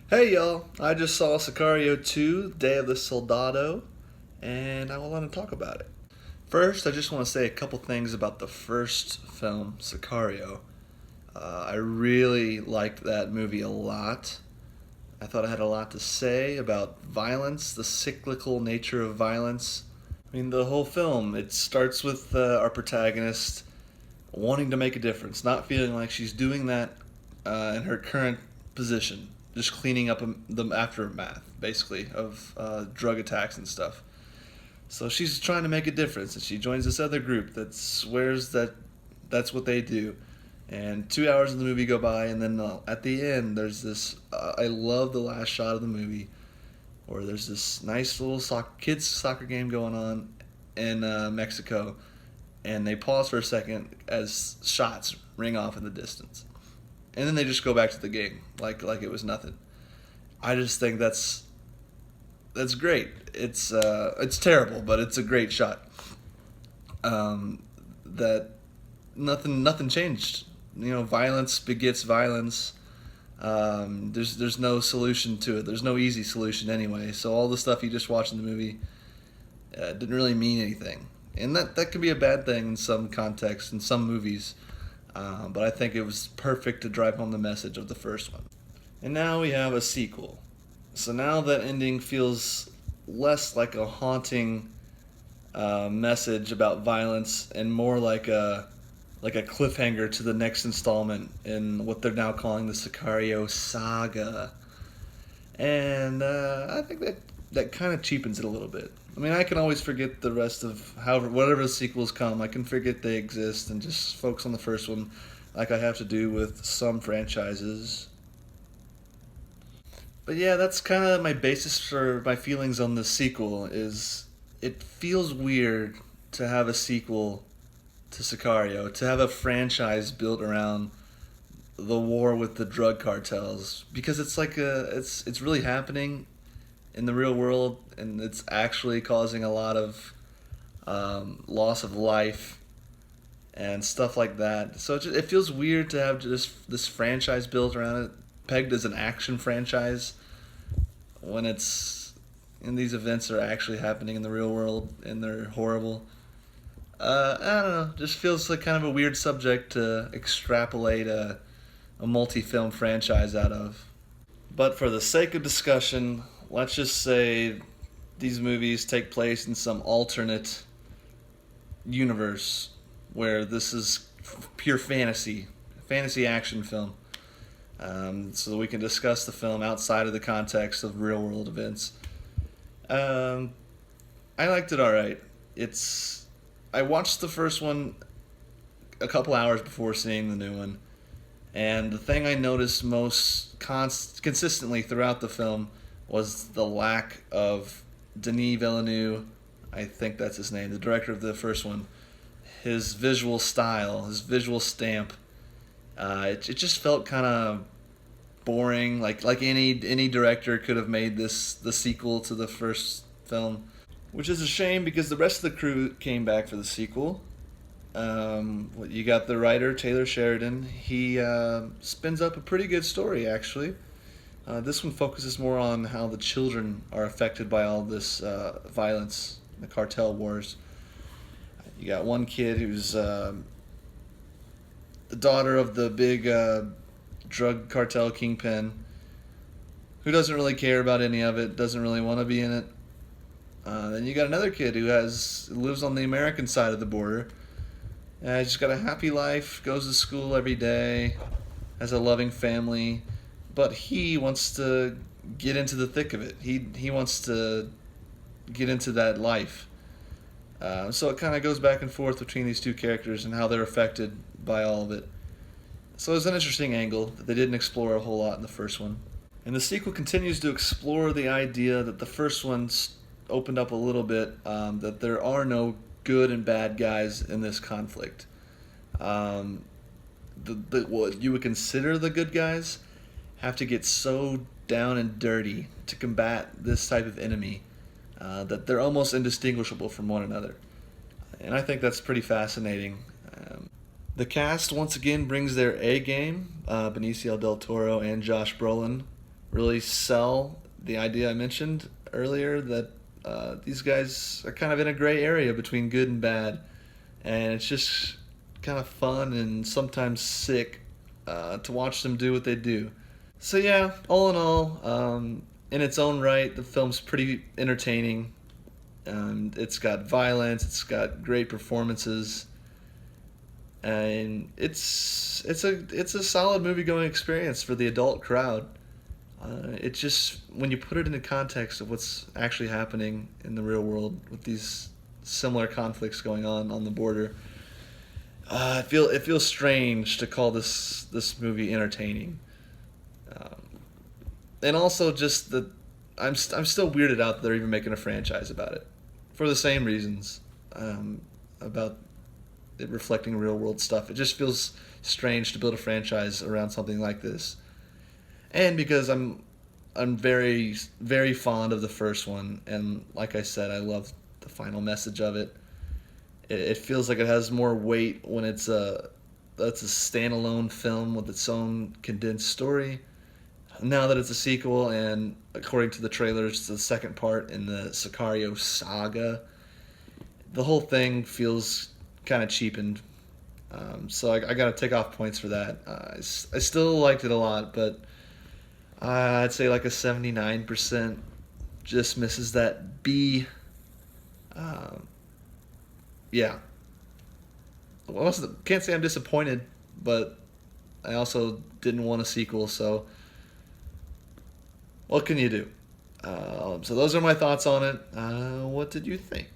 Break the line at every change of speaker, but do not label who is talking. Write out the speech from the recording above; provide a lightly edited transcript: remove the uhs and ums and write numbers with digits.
Hey y'all, I just saw Sicario 2, Day of the Soldado, and I want to talk about it. First, I just want to say a couple things about the first film, Sicario. I really liked that movie a lot. I thought it had a lot to say about violence, the cyclical nature of violence. I mean, the whole film, it starts with our protagonist wanting to make a difference, not feeling like she's doing that in her current position, just cleaning up the aftermath, basically, of drug attacks and stuff. So she's trying to make a difference, and she joins this other group that swears that that's what they do. And 2 hours of the movie go by, and then at the end, there's this. I love the last shot of the movie where there's this nice little kids soccer game going on in Mexico, and they pause for a second as shots ring off in the distance, and then they just go back to the game like it was nothing. I just think that's great. It's terrible, but it's a great shot. That nothing changed. You know, violence begets violence. There's no solution to it. There's no easy solution anyway. So all the stuff you just watched in the movie didn't really mean anything, and that could be a bad thing in some contexts in some movies. But I think it was perfect to drive home the message of the first one. And now we have a sequel. So now that ending feels less like a haunting message about violence and more like a cliffhanger to the next installment in what they're now calling the Sicario saga. And I think that kind of cheapens it a little bit. I mean, I can always forget the rest of however whatever the sequels come. I can forget they exist and just focus on the first one, like I have to do with some franchises. But yeah, that's kind of my basis for my feelings on the sequel. Is it feels weird to have a sequel to Sicario, to have a franchise built around the war with the drug cartels, because it's like it's really happening in the real world, and it's actually causing a lot of loss of life and stuff like that. So it feels weird to have just this franchise built around it, pegged as an action franchise, when it's and these events are actually happening in the real world and they're horrible. I don't know. Just feels like kind of a weird subject to extrapolate a multi-film franchise out of. But for the sake of discussion, let's just say these movies take place in some alternate universe where this is pure fantasy action film. So that we can discuss the film outside of the context of real world events. Um, I liked it all right. It's I watched the first one a couple hours before seeing the new one, and the thing I noticed most consistently throughout the film was the lack of Denis Villeneuve. I think that's his name, the director of the first one. His visual style, his visual stamp. It just felt kind of boring. Like any director could have made this the sequel to the first film, which is a shame because the rest of the crew came back for the sequel. You got the writer Taylor Sheridan. He spins up a pretty good story actually. This one focuses more on how the children are affected by all this violence, the cartel wars. You got one kid who's the daughter of the big drug cartel kingpin, who doesn't really care about any of it, doesn't really want to be in it. Then you got another kid who lives on the American side of the border. He's just got a happy life, goes to school every day, has a loving family, but he wants to get into the thick of it. He wants to get into that life. So it kind of goes back and forth between these two characters and how they're affected by all of it. So it's an interesting angle that they didn't explore a whole lot in the first one. And the sequel continues to explore the idea that the first one opened up a little bit, that there are no good and bad guys in this conflict. Um, what you would consider the good guys have to get so down and dirty to combat this type of enemy that they're almost indistinguishable from one another. And I think that's pretty fascinating. The cast once again brings their A game. Benicio del Toro and Josh Brolin really sell the idea I mentioned earlier that these guys are kind of in a gray area between good and bad, and it's just kind of fun and sometimes sick to watch them do what they do. So yeah, all in all, in its own right, the film's pretty entertaining. It's got violence, it's got great performances, and it's a solid movie going experience for the adult crowd. It just when you put it into context of what's actually happening in the real world with these similar conflicts going on the border, it feels strange to call this movie entertaining. Um, and also just that I'm still weirded out that they're even making a franchise about it, for the same reasons, about it reflecting real world stuff. It just feels strange to build a franchise around something like this, and because I'm very fond of the first one, and like I said, I love the final message of it. It feels like it has more weight when that's a standalone film with its own condensed story. Now that it's a sequel, and according to the trailers, it's the second part in the Sicario saga, the whole thing feels kind of cheapened. So I got to take off points for that. I still liked it a lot, but I'd say like a 79% just misses that B. Um, yeah. Well, can't say I'm disappointed, but I also didn't want a sequel, so what can you do? So those are my thoughts on it. What did you think?